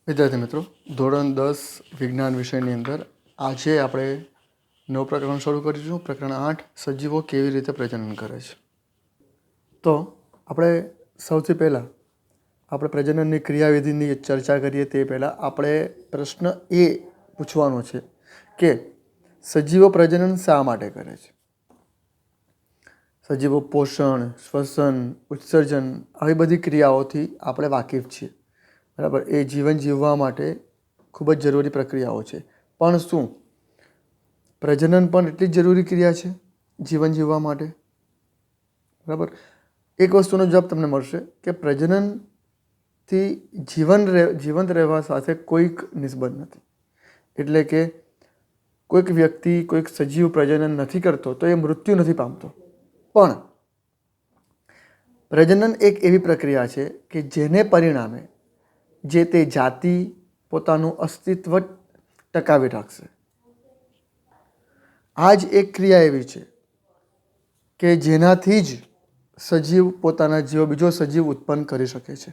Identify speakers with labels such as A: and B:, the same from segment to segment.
A: વિદ્યાર્થી મિત્રો, ધોરણ 10 વિજ્ઞાન વિષયની અંદર આજે આપણે નવું પ્રકરણ શરૂ કરીશું. પ્રકરણ 8, સજીવો કેવી રીતે પ્રજનન કરે છે. તો આપણે સૌથી પહેલાં આપણે પ્રજનનની ક્રિયાવિધિની ચર્ચા કરીએ તે પહેલાં આપણે પ્રશ્ન એ પૂછવાનો છે કે સજીવો પ્રજનન શા માટે કરે છે. સજીવો પોષણ, શ્વસન, ઉત્સર્જન આવી બધી ક્રિયાઓથી આપણે વાકેફ છીએ, બરાબર. એ જીવન જીવવા માટે ખૂબ જ જરૂરી પ્રક્રિયાઓ છે. પણ શું પ્રજનન પણ એટલી જ જરૂરી ક્રિયા છે જીવન જીવવા માટે? બરાબર. એક વસ્તુનો જવાબ તમને મળશે કે પ્રજનનથી જીવંત રહેવા સાથે કોઈક નિસ્બત નથી. એટલે કે કોઈક વ્યક્તિ કોઈક સજીવ પ્રજનન નથી કરતો તો એ મૃત્યુ નથી પામતો. પણ પ્રજનન એક એવી પ્રક્રિયા છે કે જેને પરિણામે જે તે જાતિ પોતાનું અસ્તિત્વ ટકાવી રાખશે. આ જ એક ક્રિયા એવી છે કે જેનાથી જ સજીવ પોતાના જેવો બીજો સજીવ ઉત્પન્ન કરી શકે છે.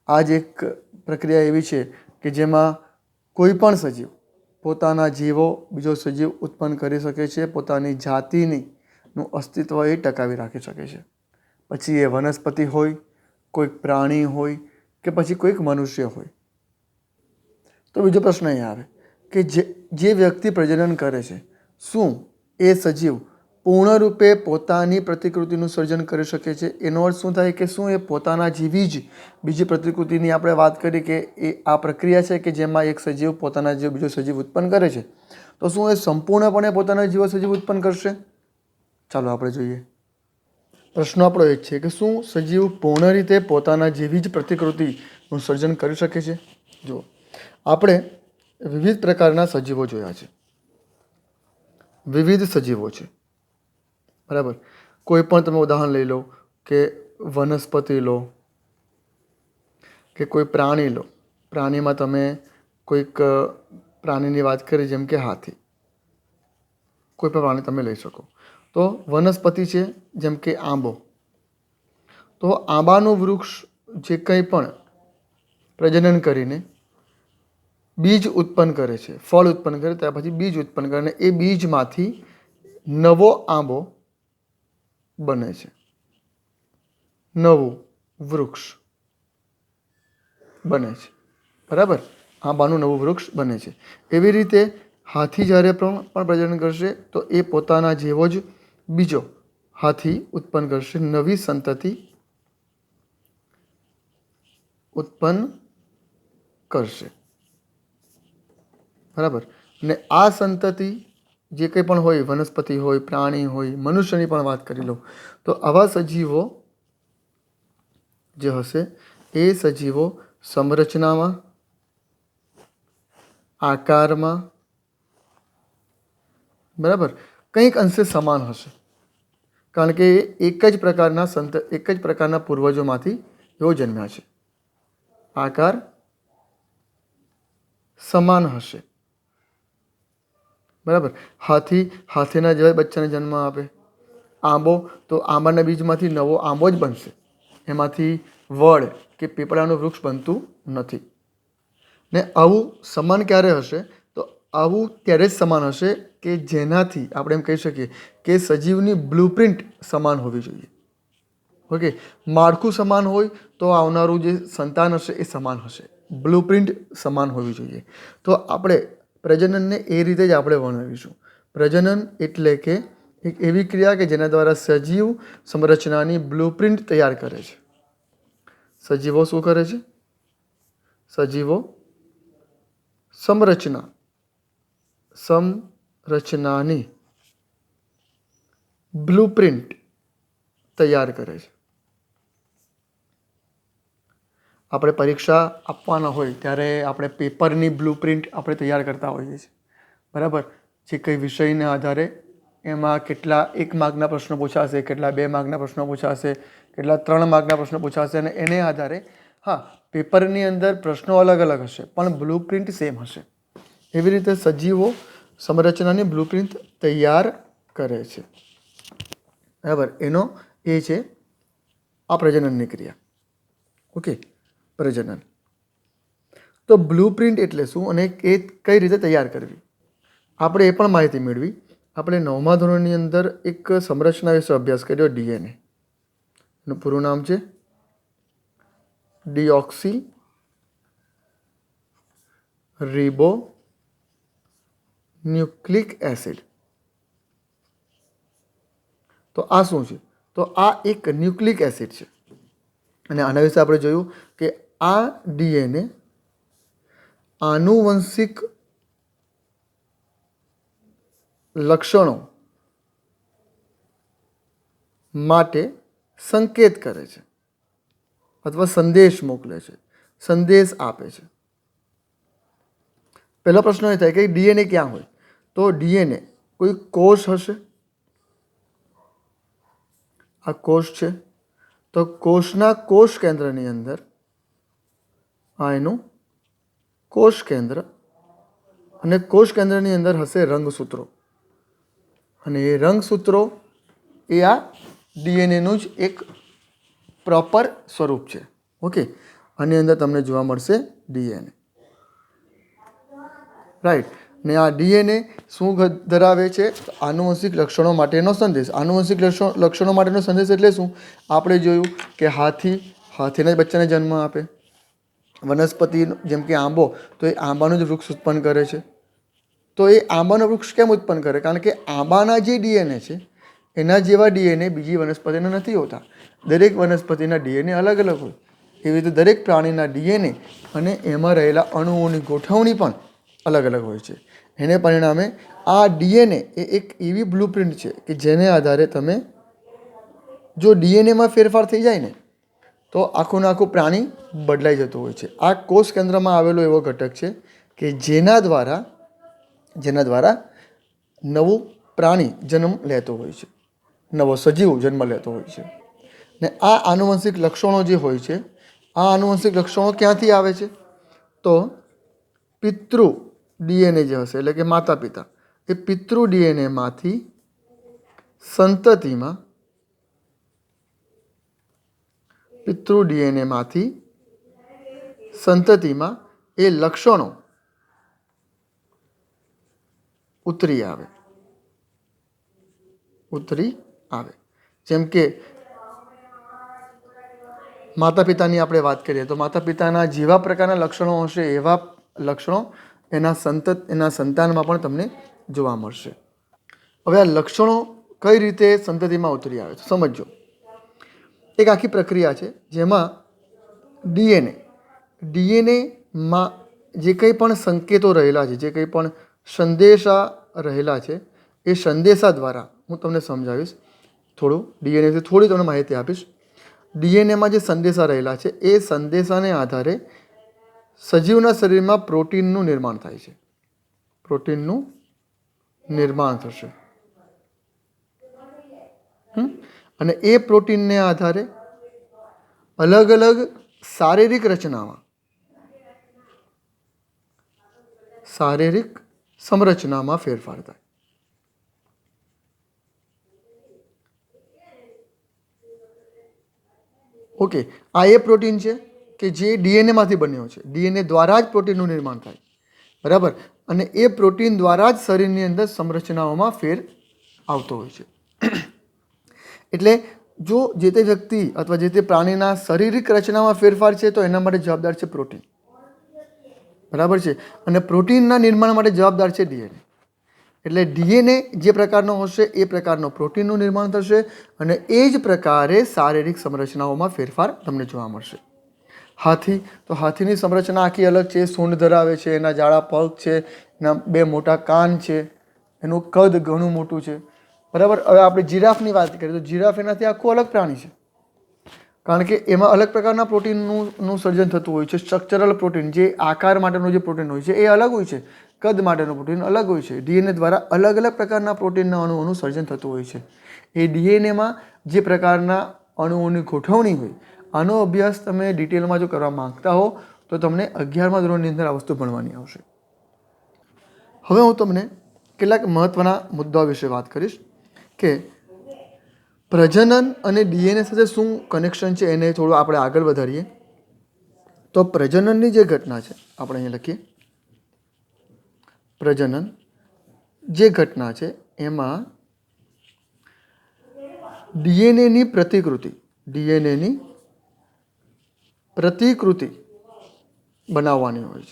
A: આ જ એક પ્રક્રિયા એવી છે કે જેમાં કોઈ પણ સજીવ પોતાના જેવો બીજો સજીવ ઉત્પન્ન કરી શકે છે, પોતાની જાતિનું અસ્તિત્વ એ ટકાવી રાખી શકે છે. પછી એ વનસ્પતિ હોય, કોઈક પ્રાણી હોય કે પછી કોઈક મનુષ્ય હોય. તો બીજો પ્રશ્ન એ આવે કે જે વ્યક્તિ પ્રજનન કરે છે, શું એ સજીવ પૂર્ણરૂપે પોતાની પ્રતિકૃતિનું સર્જન કરી શકે છે? એનો અર્થ શું થાય કે શું એ પોતાના જેવી જ બીજી પ્રતિકૃતિની આપણે વાત કરી કે એ આ પ્રક્રિયા છે કે જેમાં એક સજીવ પોતાના જેવો બીજો સજીવ ઉત્પન્ન કરે છે, તો શું એ સંપૂર્ણપણે પોતાના જેવો સજીવ ઉત્પન્ન કરશે? ચાલો આપણે જોઈએ. પ્રશ્ન આપણો એ જ છે કે શું સજીવ પૂર્ણ રીતે પોતાના જેવી જ પ્રતિકૃતિનું સર્જન કરી શકે છે? જુઓ, આપણે વિવિધ પ્રકારના સજીવો જોયા છે. વિવિધ સજીવો છે, બરાબર. કોઈ પણ તમે ઉદાહરણ લઈ લો કે વનસ્પતિ લો કે કોઈ પ્રાણી લો. પ્રાણીમાં તમે કોઈક પ્રાણીની વાત કરી જેમ કે હાથી. કોઈ પણ પ્રાણી તમે લઈ શકો. તો વનસ્પતિ છે જેમ કે આંબો. તો આંબાનું વૃક્ષ જે કંઈ પણ પ્રજનન કરીને બીજ ઉત્પન્ન કરે છે, ફળ ઉત્પન્ન કરે, ત્યાર પછી બીજ ઉત્પન્ન કરે અને એ બીજમાંથી નવો આંબો બને છે, નવું વૃક્ષ બને છે, બરાબર. આંબાનું નવું વૃક્ષ બને છે. એવી રીતે હાથી જ્યારે પણ પ્રજનન કરશે તો એ પોતાના જેવો જ બીજો હાથી ઉત્પન્ન કરશે, નવી સંતતિ ઉત્પન્ન કરશે, બરાબર. અને આ સંતતિ જે કંઈ પણ હોય, વનસ્પતિ હોય, પ્રાણી હોય, મનુષ્યની પણ વાત કરી લો, તો આવા સજીવો જે હશે એ સજીવો સંરચનામાં, આકારમાં, બરાબર, કંઈક અંશે સમાન હશે. કારણ કે એક જ પ્રકારના પૂર્વજોમાંથી એઓ જન્મ્યા છે. આકાર સમાન હશે, બરાબર. હાથીના જેવા બચ્ચાને જન્મ આપે. આંબો તો આંબાના બીજમાંથી નવો આંબો જ બનશે. એમાંથી વડ કે પીપળાનું વૃક્ષ બનતું નથી. ને આવું સમાન ક્યારે હશે? તો આવું ત્યારે જ સમાન હશે કે જેનાથી આપણે એમ કહી શકીએ કે સજીવની બ્લુપ્રિન્ટ સમાન હોવી જોઈએ. ઓકે, માળખું સમાન હોય તો આવનારું જે સંતાન હશે એ સમાન હશે. બ્લુપ્રિન્ટ સમાન હોવી જોઈએ. તો આપણે પ્રજનનને એ રીતે જ આપણે વર્ણવીશું. પ્રજનન એટલે કે એક એવી ક્રિયા કે જેના દ્વારા સજીવ સંરચનાની બ્લુપ્રિન્ટ તૈયાર કરે છે. સજીવો શું કરે છે? સજીવો સંરચનાની બ્લુપ્રિન્ટ તૈયાર કરે છે. આપણે પરીક્ષા આપવાના હોય ત્યારે આપણે પેપરની બ્લુપ્રિન્ટ આપણે તૈયાર કરતા હોઈએ છીએ, બરાબર. જે કંઈ વિષયના આધારે એમાં કેટલા 1 માર્કના પ્રશ્નો પૂછાશે, કેટલા 2 માર્કના પ્રશ્નો પૂછાશે, કેટલા 3 માર્કના પ્રશ્નો પૂછાશે અને એને આધારે પેપરની અંદર પ્રશ્નો અલગ અલગ હશે પણ બ્લુપ્રિન્ટ સેમ હશે. એવી રીતે સજીવો સંરચનાની બ્લુપ્રિન્ટ તૈયાર કરે છે, બરાબર. એનો એ છે આ પ્રજનનની ક્રિયા. ઓકે, પ્રજનન. તો બ્લુપ્રિન્ટ એટલે શું અને એ કઈ રીતે તૈયાર કરવી, આપણે એ પણ માહિતી મેળવી. આપણે 9મા ધોરણની અંદર એક સંરચના વિશે અભ્યાસ કર્યો, ડીએનએ. એનું પૂરું નામ છે ડીઓક્સી રિબો ન્યુક્લિક એસિડ. તો આ શું છે? તો આ એક ન્યુક્લિક એસિડ છે. અને આના વિશે આપણે જોયું કે આ ડીએનએ આનુવંશિક લક્ષણો માટે સંકેત કરે છે અથવા સંદેશ મોકલે છે, સંદેશ આપે છે. પહેલો પ્રશ્ન એ થાય કે ડીએનએ ક્યાં હોય? તો ડીએનએ કોઈ કોષ હશે. આ કોષ છે, તો કોષના કોષ કેન્દ્રની અંદર આ એનું કોષ કેન્દ્ર, અને કોષ કેન્દ્રની અંદર હશે રંગસૂત્રો, અને એ રંગસૂત્રો એ આ ડીએનએનું જ એક પ્રોપર સ્વરૂપ છે. ઓકે, આની અંદર તમને જોવા મળશે ડીએનએ, રાઈટ. ને આ ડીએનએ શું ધરાવે છે? આનુવંશિક લક્ષણો માટેનો સંદેશ. આનુવંશિક લક્ષણો માટેનો સંદેશ એટલે શું? આપણે જોયું કે હાથીના જ બચ્ચાને જન્મ આપે. વનસ્પતિ જેમ કે આંબો, તો એ આંબાનું જ વૃક્ષ ઉત્પન્ન કરે છે. તો એ આંબાનું વૃક્ષ કેમ ઉત્પન્ન કરે? કારણ કે આંબાના જે ડીએનએ છે એના જેવા ડીએનએ બીજી વનસ્પતિના નથી હોતા. દરેક વનસ્પતિના ડીએનએ અલગ અલગ હોય. એવી રીતે દરેક પ્રાણીના ડીએનએ અને એમાં રહેલા અણુઓની ગોઠવણી પણ અલગ અલગ હોય છે. એને પરિણામે આ ડીએનએ એ એક એવી બ્લુપ્રિન્ટ છે કે જેને આધારે તમે જો ડીએનએમાં ફેરફાર થઈ જાય ને તો આખું ને આખું પ્રાણી બદલાઈ જતું હોય છે. આ કોષ કેન્દ્રમાં આવેલો એવો ઘટક છે કે જેના દ્વારા નવું પ્રાણી જન્મ લેતો હોય છે, નવો સજીવ જન્મ લેતો હોય છે. ને આ આનુવંશિક લક્ષણો જે હોય છે, આ આનુવંશિક લક્ષણો ક્યાંથી આવે છે? તો પિતૃ ડીએનએ જે હશે, એટલે કે માતા પિતા, એ પિતૃ ડીએનએમાંથી સંતતિમાં એ લક્ષણો ઉતરી આવે. જેમ કે માતા પિતાની આપણે વાત કરીએ તો માતા પિતાના જેવા પ્રકારના લક્ષણો હશે એવા લક્ષણો એના સંતાનમાં પણ તમને જોવા મળશે. હવે આ લક્ષણો કઈ રીતે સંતતિમાં ઉતરી આવે છે સમજો. એક આખી પ્રક્રિયા છે જેમાં ડીએનએમાં જે કંઈ પણ સંકેતો રહેલા છે, જે કંઈ પણ સંદેશા રહેલા છે, એ સંદેશા દ્વારા હું તમને સમજાવીશ થોડું. ડીએનએથી થોડી તમને માહિતી આપીશ. ડીએનએમાં જે સંદેશા રહેલા છે એ સંદેશાને આધારે સજીવના શરીરમાં પ્રોટીનનું નિર્માણ થાય છે. પ્રોટીનનું નિર્માણ થશે, અને એ પ્રોટીનને આધારે અલગ અલગ શારીરિક સંરચનામાં ફેરફાર થાય. ઓકે, આ એ પ્રોટીન છે કે જે ડીએનએમાંથી બન્યો છે. ડીએનએ દ્વારા જ પ્રોટીનનું નિર્માણ થાય, બરાબર. અને એ પ્રોટીન દ્વારા જ શરીરની અંદર સંરચનાઓમાં ફેર આવતો હોય છે. એટલે જો જે તે વ્યક્તિ અથવા જે તે પ્રાણીના શારીરિક રચનામાં ફેરફાર છે તો એના માટે જવાબદાર છે પ્રોટીન, બરાબર છે. અને પ્રોટીનના નિર્માણ માટે જવાબદાર છે ડીએનએ. એટલે ડીએનએ જે પ્રકારનો હશે એ પ્રકારનો પ્રોટીનનું નિર્માણ થશે, અને એ જ પ્રકારે શારીરિક સંરચનાઓમાં ફેરફાર તમને જોવા મળશે. હાથીની સંરચના આખી અલગ છે. સૂંઢ ધરાવે છે, એના જાડા પગ છે, એના 2 મોટા કાન છે, એનું કદ ઘણું મોટું છે, બરાબર. હવે આપણે જીરાફની વાત કરીએ તો જીરાફ એનાથી આખું અલગ પ્રાણી છે, કારણ કે એમાં અલગ પ્રકારના પ્રોટીનનું સર્જન થતું હોય છે. સ્ટ્રક્ચરલ પ્રોટીન, જે આકાર માટેનું જે પ્રોટીન હોય છે એ અલગ હોય છે, કદ માટેનું પ્રોટીન અલગ હોય છે. ડીએનએ દ્વારા અલગ અલગ પ્રકારના પ્રોટીનના અણુઓનું સર્જન થતું હોય છે. એ ડીએનએમાં જે પ્રકારના અણુઓની ગોઠવણી હોય, આનો અભ્યાસ તમે ડિટેલમાં જો કરવા માંગતા હો તો તમને 11મા ધોરણની અંદર આ વસ્તુ ભણવાની આવશે. હવે હું તમને કેટલાક મહત્ત્વના મુદ્દાઓ વિશે વાત કરીશ કે પ્રજનન અને ડીએનએ સાથે શું કનેક્શન છે, એને થોડું આપણે આગળ વધારીએ. તો પ્રજનનની જે ઘટના છે, આપણે અહીંયા લખીએ, પ્રજનન જે ઘટના છે એમાં ડીએનએની પ્રતિકૃતિ બનાવવાની હોય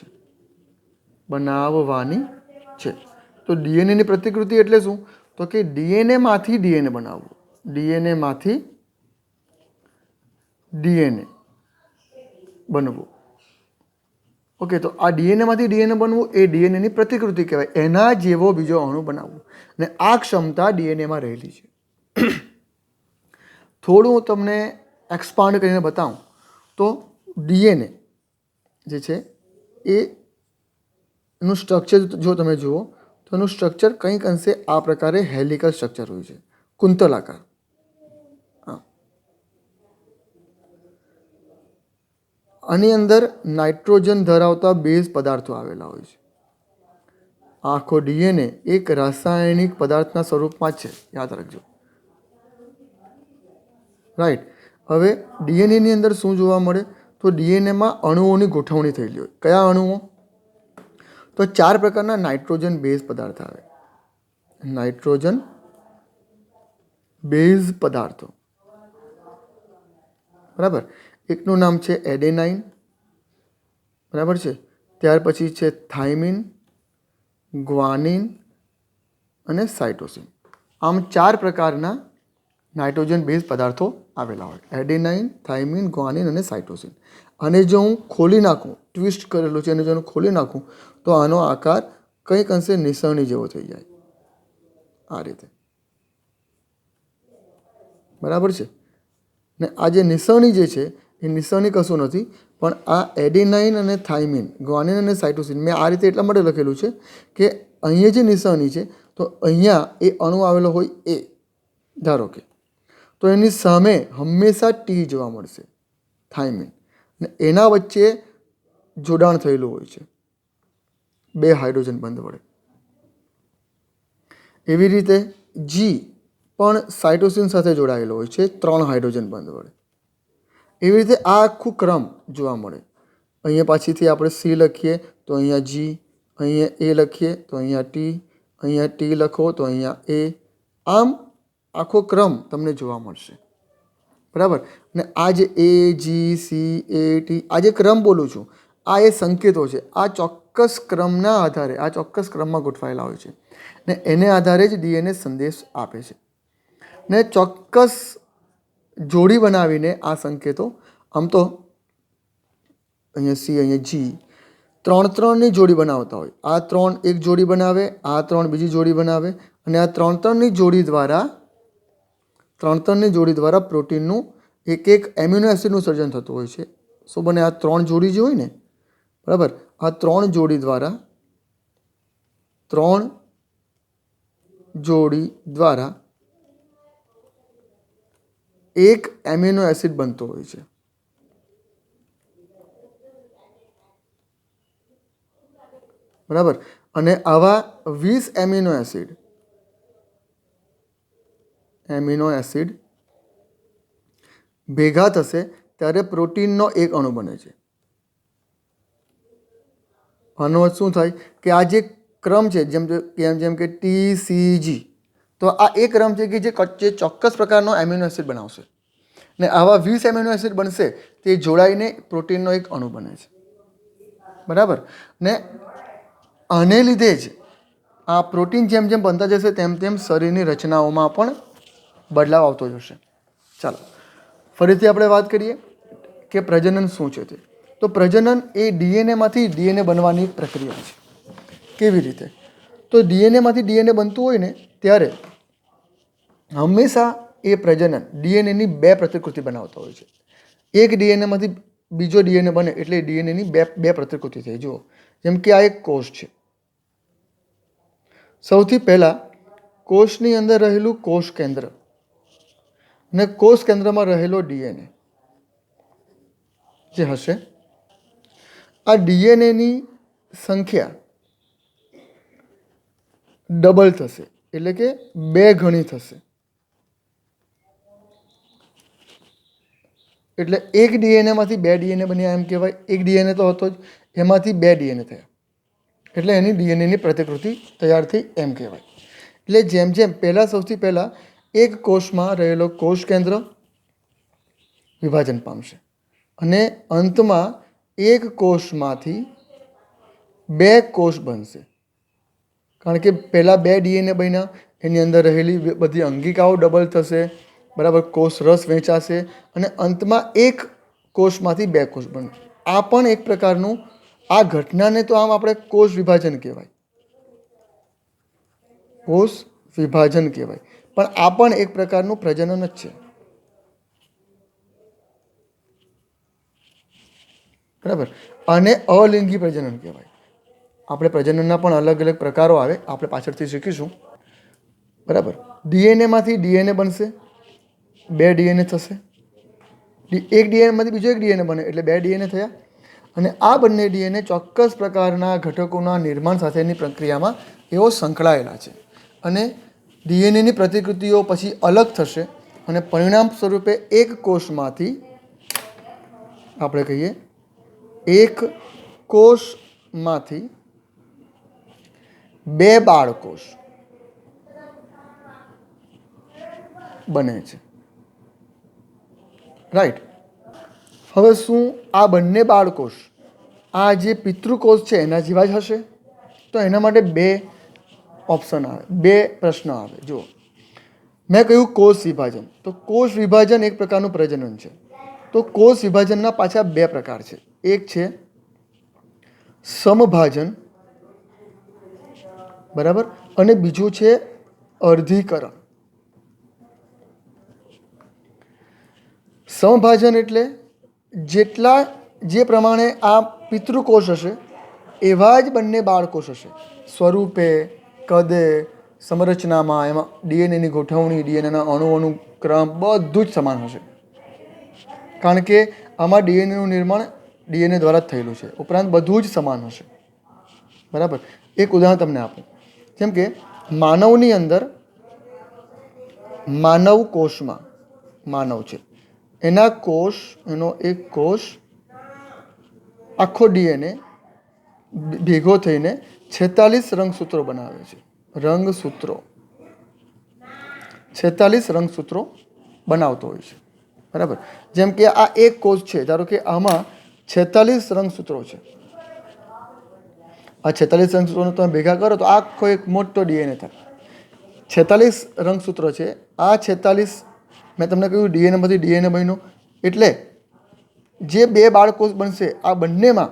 A: છે, તો ડીએનએની પ્રતિકૃતિ એટલે શું? તો કે ડીએનએમાંથી ડીએનએ બનાવવું, ડીએનએમાંથી ડીએનએ બનવું. ઓકે, તો આ ડીએનએમાંથી ડીએનએ બનવું એ ડીએનએની પ્રતિકૃતિ કહેવાય. એના જેવો બીજો અણુ બનાવવું, અને આ ક્ષમતા ડીએનએમાં રહેલી છે. થોડું હું તમને એક્સપાન્ડ કરીને બતાવું તો ડીએનએ જે છે એનું સ્ટ્રક્ચર જો તમે જુઓ તો એનું સ્ટ્રક્ચર કંઈક અંશે આ પ્રકારે હેલિકલ સ્ટ્રક્ચર હોય છે, કુંતલાકાર. આની અંદર નાઇટ્રોજન ધરાવતા બેઝ પદાર્થો આવેલા હોય છે. આખો ડીએનએ એક રાસાયણિક પદાર્થના સ્વરૂપમાં જ છે, યાદ રાખજો. રાઈટ. હવે ડીએનએની અંદર શું જોવા મળે? તો ડીએનએમાં અણુઓની ગોઠવણી થયેલી હોય. કયા અણુઓ? તો 4 પ્રકારના નાઇટ્રોજન બેઝ પદાર્થ આવે. નાઇટ્રોજન બેઝ પદાર્થો, બરાબર. એકનું નામ છે એડેનાઇન, બરાબર છે. ત્યાર પછી છે થાઇમિન, ગ્વાનિન અને સાઇટોસિન. આમ 4 પ્રકારના નાઇટ્રોજન બેઝ પદાર્થો આવેલા હોય. એડેનાઇન, થાઇમિન, ગ્વાનિન અને સાઇટોસિન. અને જો હું ખોલી નાખું, ટ્વિસ્ટ કરેલું છે, અને જો હું ખોલી નાખું તો આનો આકાર કંઈક અંશે નિસરણી જેવો થઈ જાય, આ રીતે, બરાબર છે. ને આ જે નિસરણી જે છે એ નિસરણી કશું નથી, પણ આ એડેનાઇન અને થાઇમિન, ગ્વાનિન અને સાઇટોસિન મેં આ રીતે એટલા માટે લખેલું છે કે અહીંયા જે નિસરણી છે તો અહીંયા એ અણુ આવેલો હોય એ, ધારો કે, તો એની સામે હંમેશા ટી જોવા મળશે, થાઇમિન, ને એના વચ્ચે જોડાણ થયેલું હોય છે 2 હાઇડ્રોજન બંધ વડે. એવી રીતે જી પણ સાઇટોસિન સાથે જોડાયેલો હોય છે 3 હાઇડ્રોજન બંધ વડે. એવી રીતે આ આખું ક્રમ જોવા મળે. અહીંયા પાછળથી આપણે સી લખીએ તો અહીંયા જી, અહીંયા એ લખીએ તો અહીંયા ટી લખો તો અહીંયા એ. આમ આખો ક્રમ તમને જોવા મળશે, બરાબર. અને આ જે એ, જી, સી, એ, ટી, આ જે ક્રમ બોલું છું આ એ સંકેતો છે. આ ચોક્કસ ક્રમના આધારે, આ ચોક્કસ ક્રમમાં ગોઠવાયેલા હોય છે, ને એને આધારે જ ડીએનએ સંદેશ આપે છે. ને ચોક્કસ જોડી બનાવીને આ સંકેતો, આમ તો અહીંયા સી, અહીંયા જી, 3-3ની જોડી બનાવતા હોય. આ 3 એક જોડી બનાવે, આ 3 બીજી જોડી બનાવે, અને આ 3-3ની જોડી દ્વારા પ્રોટીનનું એક એમિનો એસિડનું સર્જન થતું હોય છે. શું બને? આ 3 જોડી જે હોય ને, બરાબર, આ 3 જોડી દ્વારા એક એમિનો એસિડ બનતો હોય છે, બરાબર. અને આવા 20 એમિનો એસિડ ભેગા થશે ત્યારે પ્રોટીનનો એક અણુ બને છે. આનો અર્થ શું થાય કે આ જે ક્રમ છે, જેમ કે TCG, તો આ એ ક્રમ છે કે જે ચોક્કસ પ્રકારનો એમિનો એસિડ બનાવશે, ને આવા 20 એમિનો એસિડ બનશે તે જોડાઈને પ્રોટીનનો એક અણુ બને છે, બરાબર. ને આને લીધે જ આ પ્રોટીન જેમ જેમ બનતા જશે તેમ શરીરની રચનાઓમાં પણ બદલાવ આવતો જશે. ચાલો ફરીથી આપણે વાત કરીએ કે પ્રજનન શું છે તે. તો પ્રજનન એ ડીએનએમાંથી ડીએનએ બનવાની પ્રક્રિયા છે. કેવી રીતે? તો ડીએનએમાંથી ડીએનએ બનતું હોય ને ત્યારે હંમેશા એ પ્રજનન ડીએનએની 2 પ્રતિકૃતિ બનાવતા હોય છે. એક ડીએનએમાંથી બીજો ડીએનએ બને એટલે ડીએનએની 2 પ્રતિકૃતિ થઈ. જુઓ, જેમ કે આ એક કોષ છે. સૌથી પહેલાં કોષની અંદર રહેલું કોષ કેન્દ્ર, ને કોષ કેન્દ્રમાં રહેલો ડીએનએ જે હશે, આ ડીએનએની સંખ્યા ડબલ થશે, એટલે કે 2 ગણી થશે. એટલે એક ડીએનએમાંથી 2 ડીએનએ બન્યા એમ કહેવાય. એક ડીએનએ તો હતો જ, એમાંથી 2 ડીએનએ થયા એટલે એની ડીએનએની પ્રતિકૃતિ તૈયાર થઈ એમ કહેવાય. એટલે જેમ જેમ સૌથી પહેલાં એક કોષમાં રહેલો કોષ કેન્દ્ર વિભાજન પામશે અને અંતમાં એક કોષમાંથી 2 કોષ બનશે. કારણ કે પહેલાં 2 ડીએનએ બન્યા, એની અંદર રહેલી બધી અંગિકાઓ ડબલ થશે, બરાબર, કોષ રસ વહેંચાશે અને અંતમાં એક કોષમાંથી 2 કોષ બને. આ પણ એક પ્રકારનું, આ ઘટનાને તો આમ આપણે કોષ વિભાજન કહેવાય, કોષ વિભાજન કહેવાય, પણ આ પણ એક પ્રકારનું પ્રજનન જ છે, બરાબર. અને અલિંગી પ્રજનન કહેવાય. આપણે પ્રજનનના પણ અલગ અલગ પ્રકારો આવે, આપણે પાછળથી શીખીશું, બરાબર. ડીએનએમાંથી ડીએનએ બનશે, 2 ડીએનએ થશે, એક ડીએનએમાંથી બીજો એક ડીએનએ બને એટલે 2 ડીએનએ થયા અને આ બંને ડીએનએ ચોક્કસ પ્રકારના ઘટકોના નિર્માણ સાથેની પ્રક્રિયામાં એઓ સંકળાયેલા છે અને ડીએનએની પ્રતિકૃતિઓ પછી અલગ થશે અને પરિણામ સ્વરૂપે એક કોષમાંથી આપણે કહીએ એક કોષમાંથી 2 બાળકોષ બને છે, રાઈટ. હવે શું આ બંને બાળકોષ આ જે પિતૃકોષ છે એના જેવા જ હશે? તો એના માટે 2 ઓપ્શન આવે, 2 પ્રશ્ન આવે. જુઓ, મેં કહ્યું કોષ વિભાજન, તો કોષ વિભાજન એક પ્રકારનું પ્રજનન છે. તો કોષ વિભાજનના પાછા 2 પ્રકાર છે. એક છે સમભાજન, બરાબર, અને બીજું છે અર્ધીકરણ. સમભાજન એટલે જે પ્રમાણે આ પિતૃકોષ હશે એવા જ બંને બાળકોષ હશે, સ્વરૂપે, કદે, સંરચનામાં, એમાં ડીએનએની ગોઠવણી, ડીએનએના અણુઓનું ક્રમ બધું જ સમાન હશે. કારણ કે આમાં ડીએનએનું નિર્માણ ડીએનએ દ્વારા જ થયેલું છે. ઉપરાંત બધું જ સમાન હશે, બરાબર. એક ઉદાહરણ તમને આપું. જેમ કે માનવની અંદર, માનવ કોષમાં, માનવ છે એના કોષ, એનો એક કોષ આખો ડીએનએ ભેગો થઈને 46 રંગસૂત્રો બનાવે છે. રંગસૂત્રો, 46 રંગસૂત્રો બનાવતો હોય છે, બરાબર. જેમ કે આ એક કોષ છે, ધારો કે આમાં 46 રંગસૂત્રો છે. આ 46 રંગસૂત્રોને તમે ભેગા કરો તો આખો એક મોટો ડીએનએ થાય. 46 રંગસૂત્રો છે. આ 46, મેં તમને કહ્યું ડીએનએમાંથી ડીએનએ બન્યો એટલે જે 2 બાળકોષ બનશે આ બંનેમાં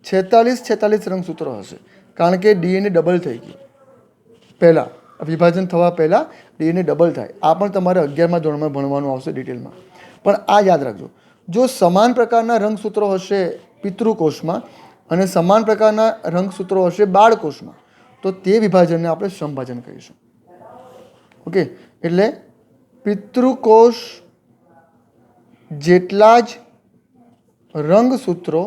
A: 46 રંગસૂત્રો હશે. કારણ કે ડીએનએ ડબલ થઈ ગયું. પહેલાં વિભાજન થવા પહેલાં ડીએનએ ડબલ થાય. આ પણ તમારે 11મા ધોરણમાં ભણવાનું આવશે ડિટેલમાં. પણ આ યાદ રાખજો, જો સમાન પ્રકારના રંગસૂત્રો હશે પિતૃકોષમાં અને સમાન પ્રકારના રંગસૂત્રો હશે બાળકોષમાં તો તે વિભાજનને આપણે સમભાજન કહીશું. ઓકે, એટલે પિતૃકોષ જેટલા જ રંગસૂત્રો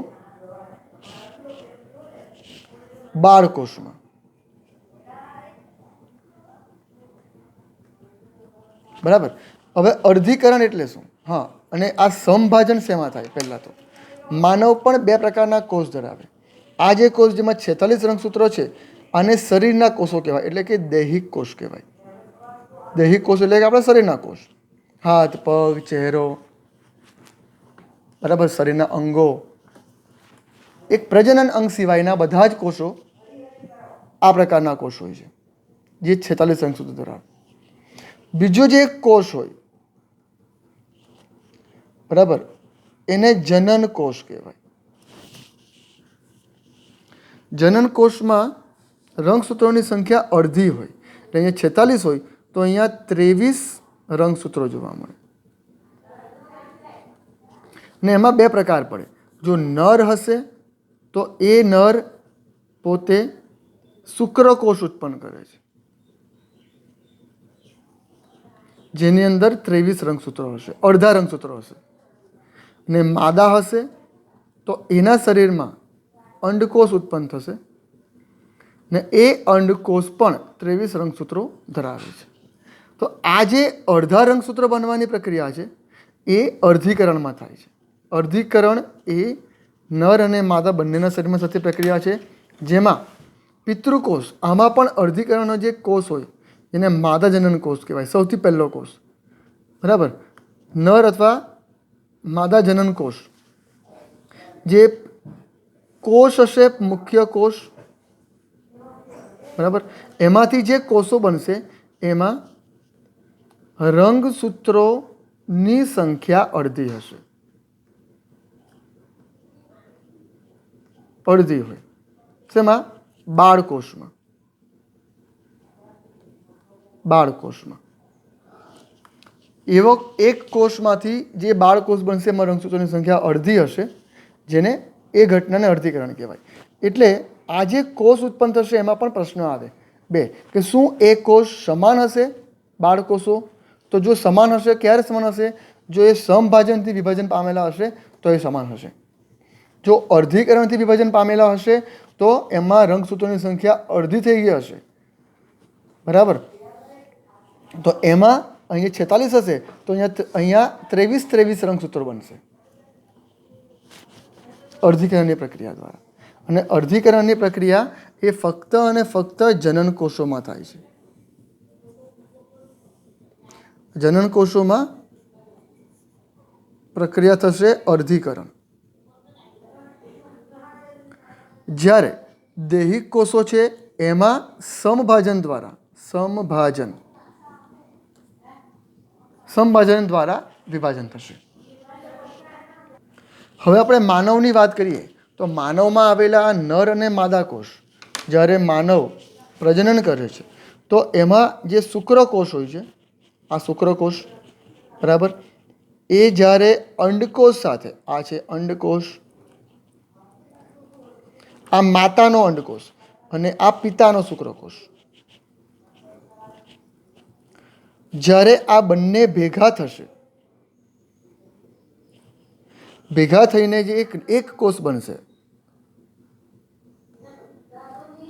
A: બાળકોષમાં, બરાબર. હવે અર્ધીકરણ એટલે શું? હા, અને આ સમભાજન શેમાં થાય? પહેલાં તો માનવ પણ 2 પ્રકારના કોષ ધરાવે. આ જે કોષ જેમાં 46 રંગસૂત્રો છે આને શરીરના કોષો કહેવાય, એટલે કે દૈહિક કોષ કહેવાય. દૈહિક કોષ એટલે કે આપણા શરીરના કોષ, હાથ, પગ, ચહેરો, બરાબર, શરીરના અંગો. એક પ્રજનન અંગ સિવાયના બધા જ કોષો આ પ્રકારના કોષ હોય છે જે 46 રંગસૂત્રો ધરાવે. બીજો જે એક કોષ હોય, બરાબર, એને જનન કોષ કહેવાય. જનન કોષમાં રંગસૂત્રોની સંખ્યા અડધી હોય. એટલે અહીંયા 46 હોય તો અહીંયા 23 રંગસૂત્રો જોવા મળે. ને એમાં 2 પ્રકાર પડે. જો નર હશે તો એ નર પોતે શુક્રકોષ ઉત્પન્ન કરે છે જેની અંદર 23 રંગસૂત્રો હશે, અડધા રંગસૂત્રો હશે. ને માદા હશે તો એના શરીરમાં અંડકોષ ઉત્પન્ન થશે ને એ અંડકોષ પણ 23 રંગસૂત્રો ધરાવે છે. તો આ જે અડધા રંગસૂત્રો બનવાની પ્રક્રિયા છે એ અર્ધીકરણમાં થાય છે. અર્ધીકરણ એ નર અને માદા બંનેના શરીરમાં થતી પ્રક્રિયા છે, જેમાં પિતૃકોષ, આમાં પણ અર્ધીકરણનો જે કોષ હોય એને માદા જનન કોષ કહેવાય, સૌથી પહેલો કોષ, બરાબર. નર અથવા માદા જનન કોષ, જે કોષ હશે, મુખ્ય કોષ, બરાબર, એમાંથી જે કોષો બનશે એમાં રંગસૂત્રોની સંખ્યા અડધી હશે, અડધી હોય. શેમાં? બાળકોષમાં. બાળકોષમાં એવો એક કોષમાંથી જે બાળકોષ બનશે એમાં રંગસૂત્રોની સંખ્યા અડધી હશે, જેને એ ઘટનાને અર્ધીકરણ કહેવાય. એટલે આ જે કોષ ઉત્પન્ન થશે એમાં પણ પ્રશ્ન આવે બે, કે શું એ કોષ સમાન હશે બાળકોષો? તો જો સમાન હશે, ક્યારે સમાન હશે? જો એ સમભાજનથી વિભાજન પામેલા હશે તો એ સમાન હશે. જો અર્ધીકરણથી વિભાજન પામેલા હશે તો એમાં રંગસૂત્રોની સંખ્યા અડધી થઈ ગઈ હશે, બરાબર. તો એમાં અહીંયા 46 હશે તો અહીંયા 23 રંગસૂત્રો બનશે અર્ધીકરણની પ્રક્રિયા દ્વારા. અને અર્ધીકરણની પ્રક્રિયા એ ફક્ત અને ફક્ત જનન કોષોમાં થાય છે. જનન કોષોમાં પ્રક્રિયા થશે અર્ધીકરણ. જ્યારે દૈહિક કોષો છે એમાં સમભાજન દ્વારા વિભાજન થશે. હવે આપણે માનવની વાત કરીએ તો માનવમાં આવેલા નર અને માદા કોષ, જ્યારે માનવ પ્રજનન કરે છે તો એમાં જે શુક્રકોષ હોય છે, આ શુક્રકોષ, બરાબર, એ જ્યારે અંડકોષ સાથે, આ છે અંડકોષ, આ માતાનો અંડકોષ અને આ પિતાનો શુક્રકોષ, જ્યારે આ બંને ભેગા થશે, ભેગા થઈને જે એક કોષ બનશે,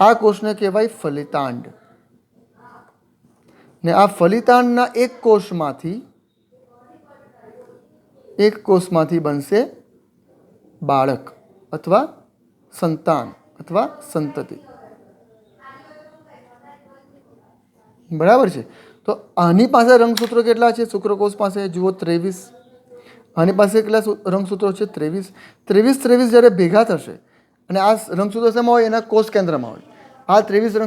A: આ કોષને કહેવાય ફલિતાંડ. ને આ ફલિતાંડના એક કોષમાંથી બનશે બાળક અથવા સંતાન અથવા સંતતિ, બરાબર છે. તો આની પાસે રંગસૂત્રો કેટલા છે? શુક્રકોષ પાસે જુઓ 23. આની પાસે કેટલા રંગસૂત્રો છે? 23 જ્યારે ભેગા થશે અને આ રંગસૂત્રો શેમાં હોય? એના કોષ કેન્દ્રમાં હોય. આ 23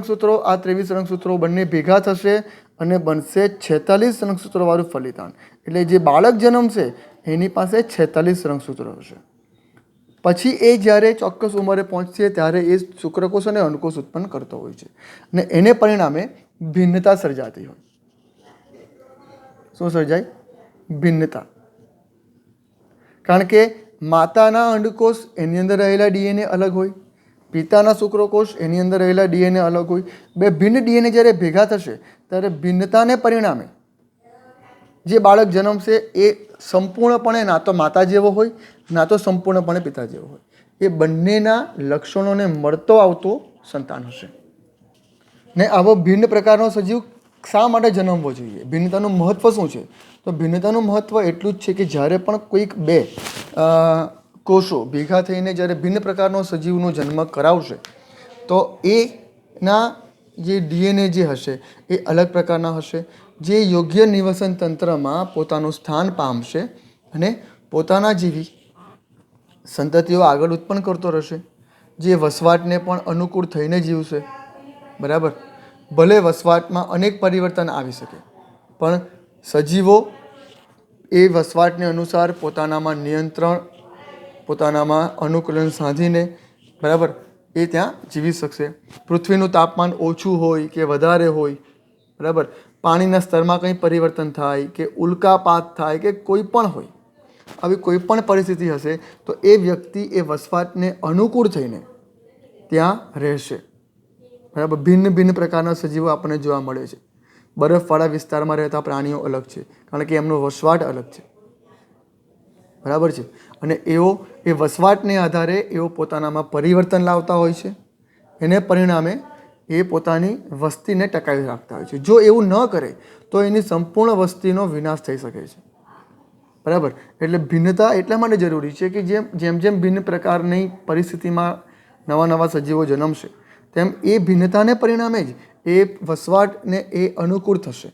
A: રંગસૂત્રો બંને ભેગા થશે અને બનશે 46 રંગસૂત્રોવાળું ફલિતાંડ. એટલે જે બાળક જન્મશે એની પાસે 46 રંગસૂત્રો હશે. પછી એ જ્યારે ચોક્કસ ઉંમરે પહોંચશે ત્યારે એ શુક્રકોષ અને અંડકોષ ઉત્પન્ન કરતો હોય છે અને એને પરિણામે ભિન્નતા સર્જાતી હોય. શું સર્જાય? ભિન્નતા. કારણ કે માતાના અંડકોષ એની અંદર રહેલા ડીએનએ અલગ હોય, પિતાના શુક્રકોષ એની અંદર રહેલા ડીએનએ અલગ હોય. બે ભિન્ન ડીએનએ જ્યારે ભેગા થશે ત્યારે ભિન્નતાને પરિણામે જે બાળક જન્મશે એ સંપૂર્ણપણે ના તો માતા જેવો હોય ના તો સંપૂર્ણપણે પિતા જેવો હોય. એ બંનેના લક્ષણોને મળતો આવતો સંતાન હશે. ને આવો ભિન્ન પ્રકારનો સજીવ શા માટે જન્મવો જોઈએ? ભિન્નતાનું મહત્ત્વ શું છે? તો ભિન્નતાનું મહત્ત્વ એટલું જ છે કે જ્યારે પણ કોઈક બે કોષો ભેગા થઈને જ્યારે ભિન્ન પ્રકારનો સજીવનો જન્મ કરાવશે તો એના જે ડીએનએ જે હશે એ અલગ પ્રકારના હશે, જે યોગ્ય નિવસન તંત્રમાં પોતાનું સ્થાન પામશે અને પોતાના જેવી સંતતિઓ આગળ ઉત્પન્ન કરતો રહેશે, જે વસવાટને પણ અનુકૂળ થઈને જીવશે, બરાબર. ભલે વસવાટમાં અનેક પરિવર્તન આવી શકે પણ સજીવો એ વસવાટને અનુસાર પોતાનામાં નિયંત્રણ, પોતાનામાં અનુકૂલન સાધીને, બરાબર, એ ત્યાં જીવી શકશે. પૃથ્વીનું તાપમાન ઓછું હોય કે વધારે હોય, બરાબર, પાણીના સ્તરમાં કંઈ પરિવર્તન થાય કે ઉલ્કાપાત થાય કે કોઈ પણ હોય, આવી કોઈ પણ પરિસ્થિતિ હશે તો એ વ્યક્તિ એ વસવાટને અનુકૂળ થઈને ત્યાં રહેશે, બરાબર. ભિન્ન પ્રકારના સજીવો આપણને જોવા મળે છે. બરફવાળા વિસ્તારમાં રહેતા પ્રાણીઓ અલગ છે કારણ કે એમનો વસવાટ અલગ છે, બરાબર છે. અને એ વસવાટને આધારે એઓ પોતાનામાં પરિવર્તન લાવતા હોય છે. એને પરિણામે એ પોતાની વસ્તીને ટકાવી રાખતા હોય છે. જો એવું ન કરે તો એની સંપૂર્ણ વસ્તીનો વિનાશ થઈ શકે છે. બરાબર. એટલે ભિન્નતા એટલા માટે જરૂરી છે કે જેમ જેમ ભિન્ન પ્રકારની પરિસ્થિતિમાં નવા નવા સજીવો જન્મશે તેમ એ ભિન્નતાને પરિણામે જ એ વસવાટને એ અનુકૂળ થશે.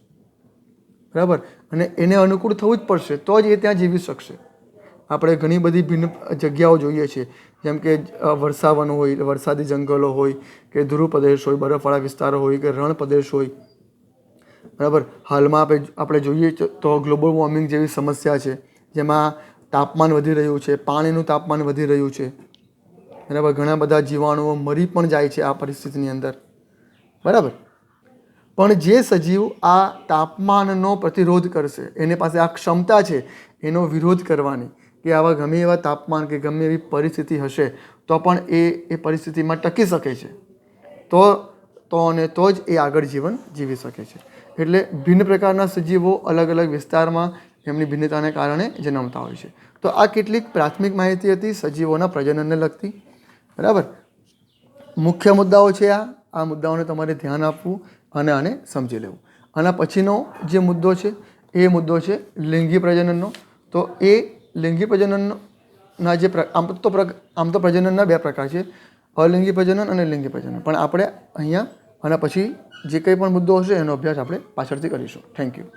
A: બરાબર. અને એને અનુકૂળ થવું જ પડશે તો જ એ ત્યાં જીવી શકશે. આપણે ઘણી બધી ભિન્ન જગ્યાઓ જોઈએ છીએ, જેમ કે વર્ષાવન હોય, વરસાદી જંગલો હોય, કે ધ્રુવ પ્રદેશ હોય, બરફવાળા વિસ્તારો હોય, કે રણ પ્રદેશ હોય. બરાબર. હાલમાં આપણે જોઈએ તો ગ્લોબલ વોર્મિંગ જેવી સમસ્યા છે, જેમાં તાપમાન વધી રહ્યું છે, પાણીનું તાપમાન વધી રહ્યું છે. બરાબર. ઘણા બધા જીવાણુઓ મરી પણ જાય છે આ પરિસ્થિતિની અંદર. બરાબર. પણ જે સજીવ આ તાપમાનનો પ્રતિરોધ કરશે, એની પાસે આ ક્ષમતા છે એનો વિરોધ કરવાની, કે આવા ગમે એવા તાપમાન કે ગમે એવી પરિસ્થિતિ હશે તો પણ એ પરિસ્થિતિમાં ટકી શકે છે, તો જ એ આગળ જીવન જીવી શકે છે. એટલે ભિન્ન પ્રકારના સજીવો અલગ અલગ વિસ્તારમાં એમની ભિન્નતાને કારણે જન્મતા હોય છે. તો આ કેટલીક પ્રાથમિક માહિતી હતી સજીવોના પ્રજનનને લગતી. બરાબર. મુખ્ય મુદ્દાઓ છે આ મુદ્દાઓને તમારે ધ્યાન આપવું અને આને સમજી લેવું. આના પછીનો જે મુદ્દો છે એ મુદ્દો છે લિંગી પ્રજનનનો. તો એ લિંગી પ્રજનનના જે આમ તો પ્રજનનના બે પ્રકાર છે, અલિંગી પ્રજનન અને લિંગી પ્રજનન. પણ આપણે અહીંયા આના પછી જે કંઈ પણ મુદ્દો હશે એનો અભ્યાસ આપણે પાછળથી કરીશું. Thank you.